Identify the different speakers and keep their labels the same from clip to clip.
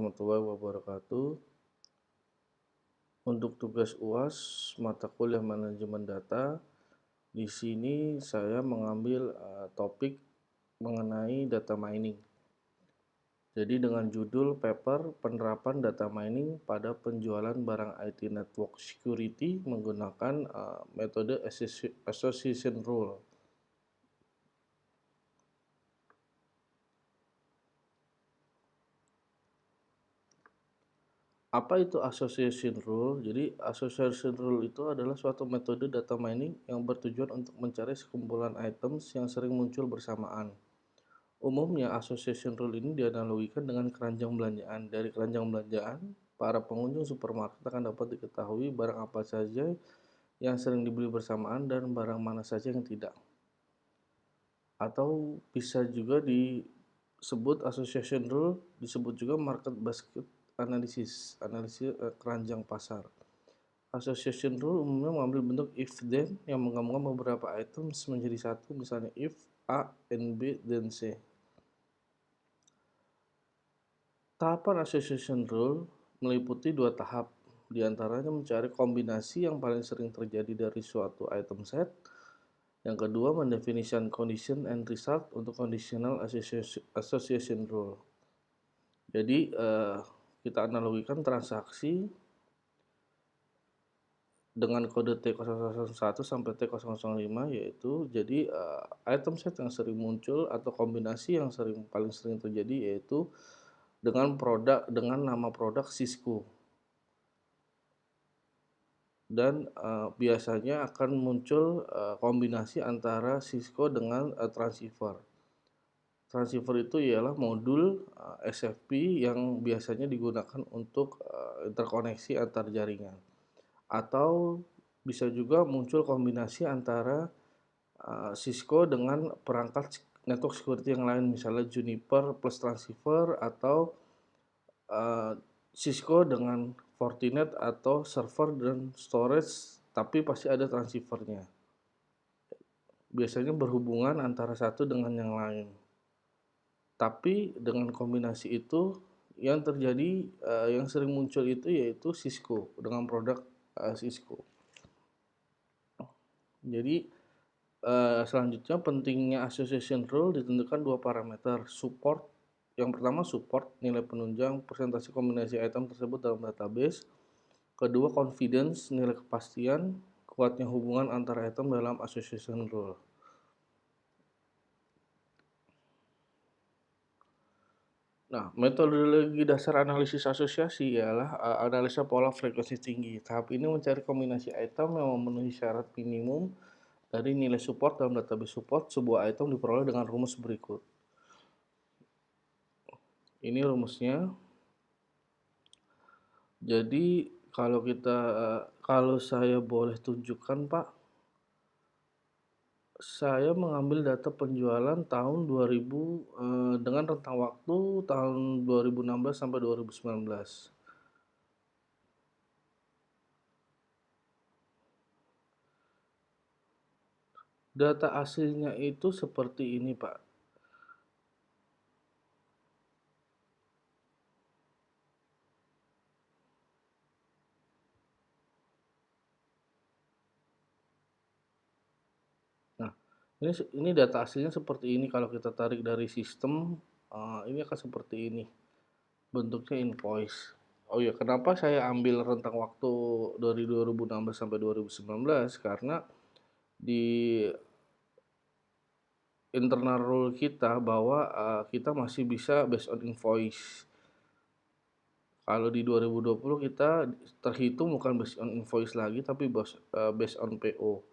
Speaker 1: Warahmatullahi wabarakatuh. Untuk tugas UAS mata kuliah manajemen data, di sini saya mengambil topik mengenai data mining. Jadi dengan judul paper penerapan data mining pada penjualan barang IT network security menggunakan metode association rule. Apa itu association rule? Jadi association rule itu adalah suatu metode data mining yang bertujuan untuk mencari sekumpulan items yang sering muncul bersamaan. Umumnya association rule ini dianalogikan dengan keranjang belanjaan. Dari keranjang belanjaan, para pengunjung supermarket akan dapat diketahui barang apa saja yang sering dibeli bersamaan dan barang mana saja yang tidak. Atau bisa juga disebut association rule, disebut juga market basket analisis keranjang pasar. Association rule umumnya mengambil bentuk if then yang menggabungkan beberapa items menjadi satu, misalnya if A and B then C. Tahapan association rule meliputi dua tahap, diantaranya mencari kombinasi yang paling sering terjadi dari suatu item set. Yang kedua, mendefinisikan condition and result untuk conditional association rule. Jadi kita analogikan transaksi dengan kode T001 sampai T005, yaitu jadi item set yang sering muncul atau kombinasi yang paling sering terjadi yaitu dengan nama produk Cisco. Dan biasanya akan muncul kombinasi antara Cisco dengan transceiver. Transceiver itu ialah modul SFP yang biasanya digunakan untuk interkoneksi antar jaringan. Atau bisa juga muncul kombinasi antara Cisco dengan perangkat network security yang lain, misalnya Juniper plus transceiver, atau Cisco dengan Fortinet atau server dan storage, tapi pasti ada transceivernya. Biasanya berhubungan antara satu dengan yang lain. Tapi dengan kombinasi itu yang terjadi, yang sering muncul itu yaitu Cisco dengan produk Cisco. Jadi selanjutnya pentingnya association rule ditentukan dua parameter, support. Yang pertama support, nilai penunjang persentase kombinasi item tersebut dalam database. Kedua confidence, nilai kepastian kuatnya hubungan antara item dalam association rule. Nah, metodologi dasar analisis asosiasi ialah analisa pola frekuensi tinggi. Tahap ini mencari kombinasi item yang memenuhi syarat minimum dari nilai support dalam database support. Sebuah item diperoleh dengan rumus berikut. Ini rumusnya. Jadi kalau saya boleh tunjukkan, Pak, saya mengambil data penjualan tahun 2000 dengan rentang waktu tahun 2016 sampai 2019. Data aslinya itu seperti ini, Pak. Nah, ini data aslinya seperti ini. Kalau kita tarik dari sistem, ini akan seperti ini. Bentuknya invoice. Oh ya, kenapa saya ambil rentang waktu dari 2016 sampai 2019? Karena di internal rule kita bahwa kita masih bisa based on invoice. Kalau di 2020 kita terhitung bukan based on invoice lagi, tapi based on PO.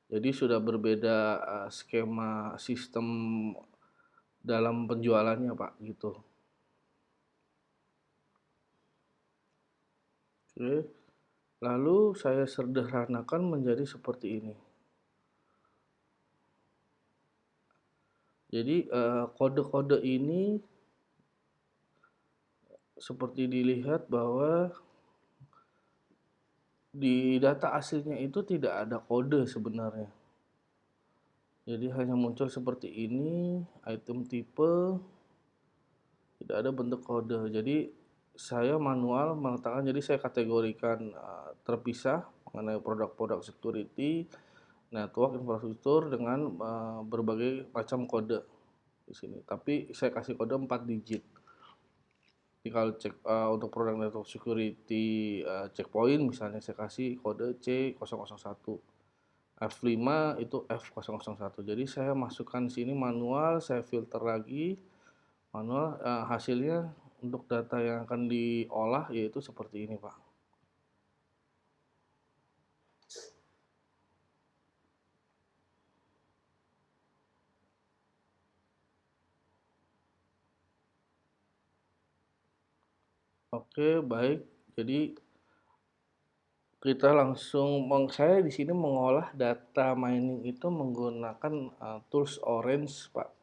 Speaker 1: Jadi sudah berbeda skema sistem dalam penjualannya, Pak, gitu. Oke. Lalu saya sederhanakan menjadi seperti ini. Jadi kode-kode ini seperti dilihat bahwa di data aslinya itu tidak ada kode sebenarnya. Jadi hanya muncul seperti ini, item tipe, tidak ada bentuk kode. Jadi saya manual meletakkan, jadi saya kategorikan terpisah mengenai produk-produk security, network, infrastruktur dengan berbagai macam kode di sini. Tapi saya kasih kode 4 digit. Jadi kalau cek untuk produk network security checkpoint misalnya saya kasih kode C001. F5 itu F001. Jadi saya masukkan di sini manual, saya filter lagi manual, hasilnya untuk data yang akan diolah yaitu seperti ini, Pak. Oke, baik. Jadi kita langsung saya di sini mengolah data mining itu menggunakan tools Orange, Pak.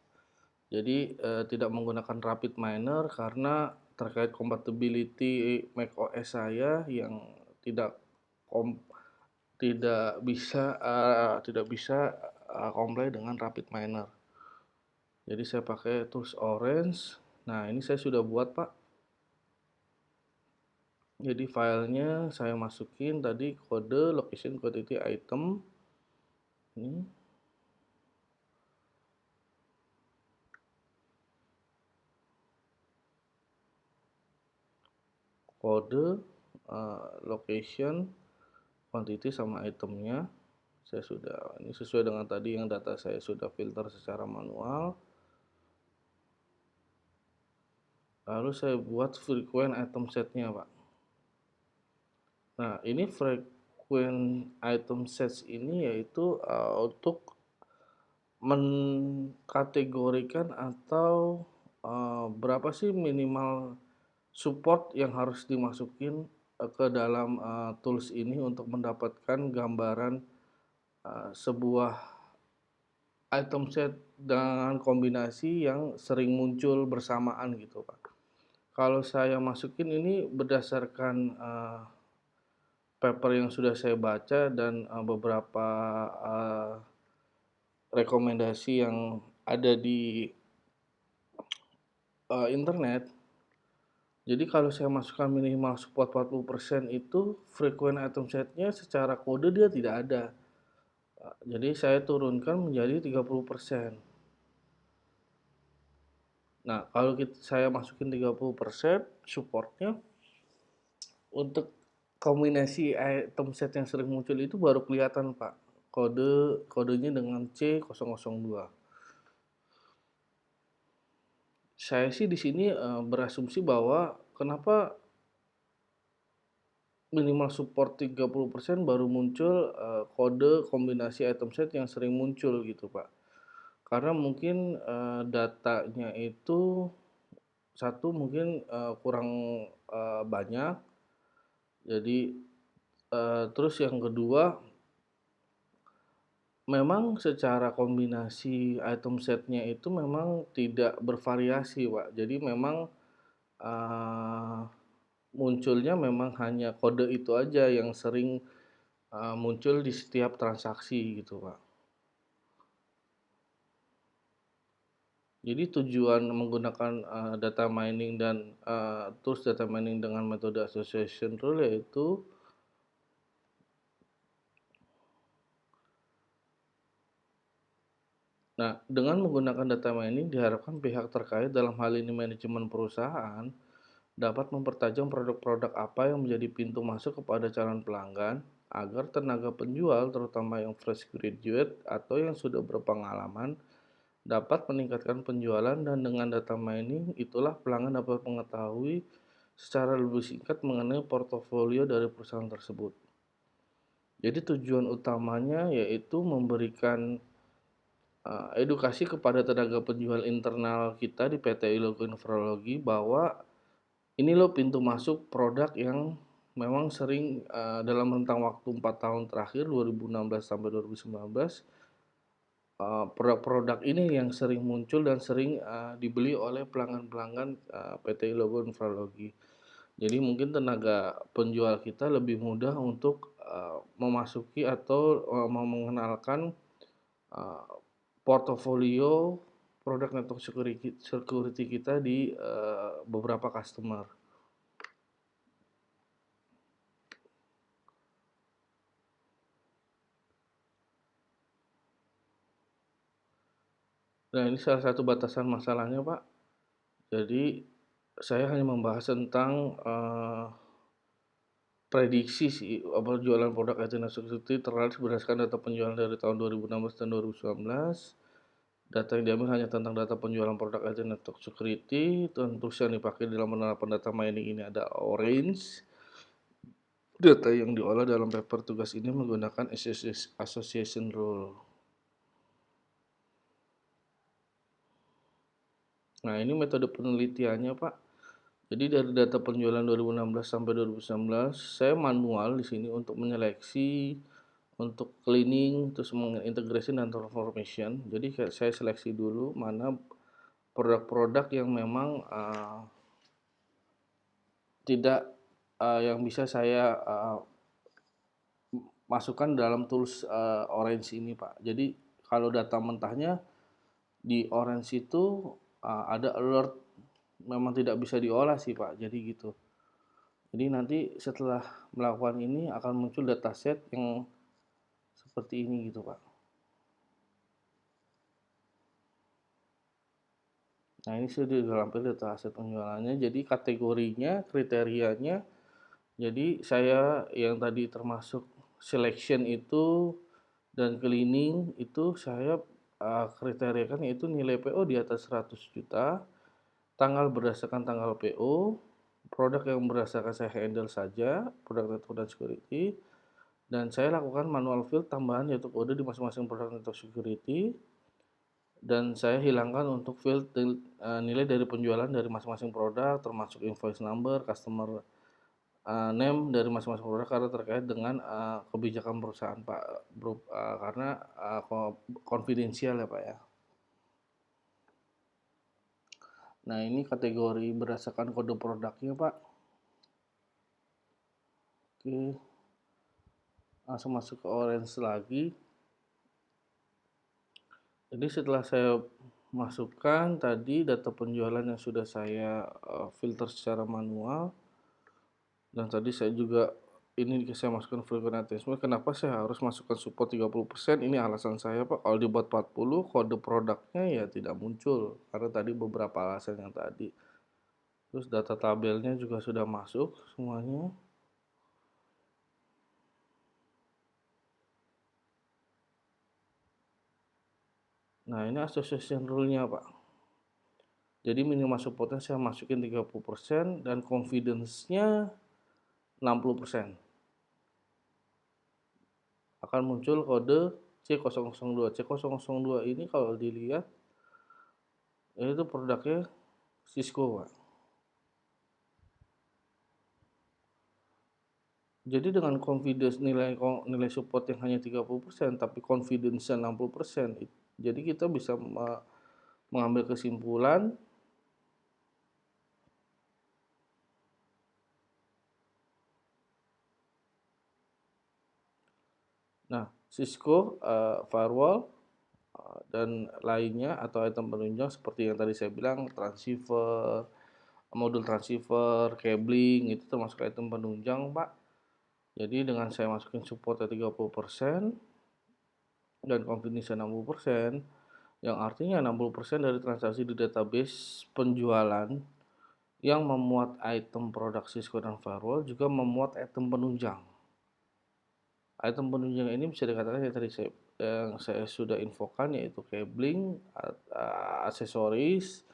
Speaker 1: Jadi tidak menggunakan Rapid Miner karena terkait compatibility macOS saya yang tidak kom tidak bisa comply dengan Rapid Miner. Jadi saya pakai tools Orange. Nah, ini saya sudah buat, Pak. Jadi filenya saya masukin tadi kode location quantity item ini, kode location quantity sama itemnya. Saya sudah, ini sesuai dengan tadi yang data saya sudah filter secara manual. Lalu saya buat frequent item setnya, Pak. Nah, ini frequent item sets ini yaitu untuk mengkategorikan atau berapa sih minimal support yang harus dimasukin ke dalam tools ini untuk mendapatkan gambaran sebuah item set dengan kombinasi yang sering muncul bersamaan gitu, Pak. Kalau saya masukin ini berdasarkan paper yang sudah saya baca dan beberapa rekomendasi yang ada di internet. Jadi kalau saya masukkan minimal support 40% itu frequent item setnya secara kode dia tidak ada. Jadi saya turunkan menjadi 30%. Nah, kalau saya masukin 30% supportnya untuk kombinasi item set yang sering muncul itu baru kelihatan, Pak. Kodenya dengan C002. Saya sih di sini berasumsi bahwa kenapa minimal support 30% baru muncul kode kombinasi item set yang sering muncul gitu, Pak. Karena mungkin datanya itu satu mungkin kurang banyak. Jadi terus yang kedua memang secara kombinasi item setnya itu memang tidak bervariasi, Pak. Jadi memang munculnya memang hanya kode itu aja yang sering muncul di setiap transaksi gitu, Pak. Jadi tujuan menggunakan data mining dan tools data mining dengan metode association rule yaitu dengan menggunakan data mining diharapkan pihak terkait dalam hal ini manajemen perusahaan dapat mempertajam produk-produk apa yang menjadi pintu masuk kepada calon pelanggan agar tenaga penjual terutama yang fresh graduate atau yang sudah berpengalaman dapat meningkatkan penjualan dan dengan data mining itulah pelanggan dapat mengetahui secara lebih singkat mengenai portofolio dari perusahaan tersebut. Jadi tujuan utamanya yaitu memberikan edukasi kepada tenaga penjual internal kita di PT Illogo Infralogi bahwa ini loh pintu masuk produk yang memang sering dalam rentang waktu 4 tahun terakhir 2016 sampai 2019 produk-produk ini yang sering muncul dan sering dibeli oleh pelanggan-pelanggan PT Illogo Infralogi. Jadi mungkin tenaga penjual kita lebih mudah untuk memasuki atau mengenalkan portofolio produk network security kita di beberapa customer. Nah, ini salah satu batasan masalahnya, Pak. Jadi, saya hanya membahas tentang, prediksi sih, jualan produk IT dan security terlaris berdasarkan data penjualan dari tahun 2016 dan 2019. Data yang diambil hanya tentang data penjualan produk IT network security, dan tools yang dipakai dalam penerapan data mining ini ada Orange. Data yang diolah dalam paper tugas ini menggunakan association rule. Nah, ini metode penelitiannya, Pak. Jadi dari data penjualan 2016 sampai 2019, saya manual di sini untuk menyeleksi, untuk cleaning, terus mengintegrasi dan transformation. Jadi saya seleksi dulu mana produk-produk yang memang tidak yang bisa saya masukkan dalam tools Orange ini, Pak. Jadi kalau data mentahnya di Orange itu ada alert memang tidak bisa diolah sih, Pak. Jadi gitu. Jadi nanti setelah melakukan ini akan muncul dataset yang seperti ini gitu, Pak. Nah, ini sudah dilampir dataset penjualannya. Jadi kategorinya, kriterianya. Jadi saya yang tadi termasuk selection itu dan cleaning itu saya kriteriakan yaitu nilai PO di atas 100 juta, tanggal berdasarkan tanggal PO, produk yang berdasarkan saya handle saja, produk network dan security, dan saya lakukan manual field tambahan yaitu kode di masing-masing produk network security, dan saya hilangkan untuk field nilai dari penjualan dari masing-masing produk termasuk invoice number, customer name dari masing-masing produk karena terkait dengan kebijakan perusahaan, Pak, bro, karena konfidensial ya, Pak, ya. Nah, ini kategori berdasarkan kode produknya, Pak. Oke, langsung masuk ke Orange lagi. Jadi setelah saya masukkan tadi data penjualan yang sudah saya filter secara manual, dan tadi saya juga ini saya masukkan frequent attachment. Kenapa saya harus masukkan support 30%? Ini alasan saya, Pak. Kalau dibuat 40, kode produknya ya tidak muncul karena tadi beberapa alasan yang tadi. Terus data tabelnya juga sudah masuk semuanya. Nah, ini association rule-nya, Pak. Jadi minimal supportnya saya masukin 30% dan confidence-nya 60%. Akan muncul kode C002. C002 ini kalau dilihat itu produknya Cisco, Pak. Jadi dengan confidence nilai support yang hanya 30% tapi confidence-nya 60%, jadi kita bisa mengambil kesimpulan. Nah, Cisco firewall dan lainnya atau item penunjang seperti yang tadi saya bilang transceiver, modul transceiver, cabling itu termasuk item penunjang, Pak. Jadi dengan saya masukin supportnya 30% dan confidence 60%, yang artinya 60% dari transaksi di database penjualan yang memuat item produk Cisco dan firewall juga memuat item penunjang. Item penunjang ini bisa dikatakan yang tadi yang saya sudah infokan yaitu cabling, aksesoris,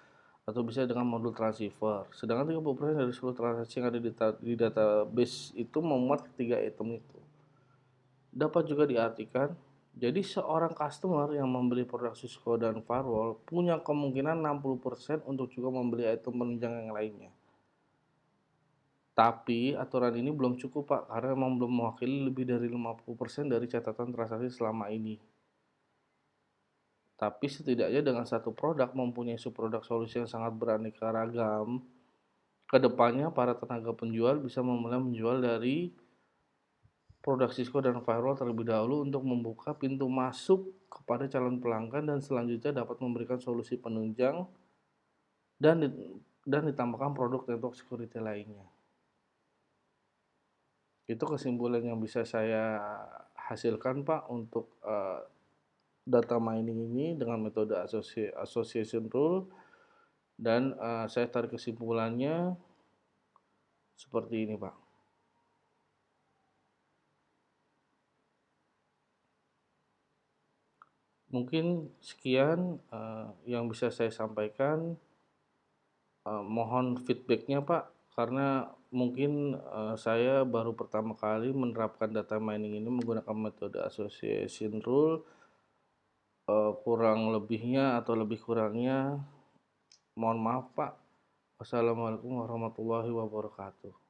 Speaker 1: atau bisa dengan modul transceiver. Sedangkan 30% dari seluruh transaksi yang ada di database itu memuat ketiga item itu. Dapat juga diartikan, jadi seorang customer yang membeli produk Cisco dan firewall punya kemungkinan 60% untuk juga membeli item penunjang yang lainnya. Tapi aturan ini belum cukup, Pak, karena memang belum mewakili lebih dari 50% dari catatan transaksi selama ini. Tapi setidaknya dengan satu produk mempunyai subproduk solusi yang sangat beraneka ragam, kedepannya para tenaga penjual bisa memulai menjual dari produk Cisco dan firewall terlebih dahulu untuk membuka pintu masuk kepada calon pelanggan dan selanjutnya dapat memberikan solusi penunjang dan ditambahkan produk network security lainnya. Itu kesimpulan yang bisa saya hasilkan, Pak, untuk data mining ini dengan metode association rule dan saya tarik kesimpulannya seperti ini, Pak. Mungkin sekian yang bisa saya sampaikan. Mohon feedbacknya Pak, karena mungkin saya baru pertama kali menerapkan data mining ini menggunakan metode association rule. Kurang lebihnya atau lebih kurangnya mohon maaf Pak. Wassalamualaikum warahmatullahi wabarakatuh.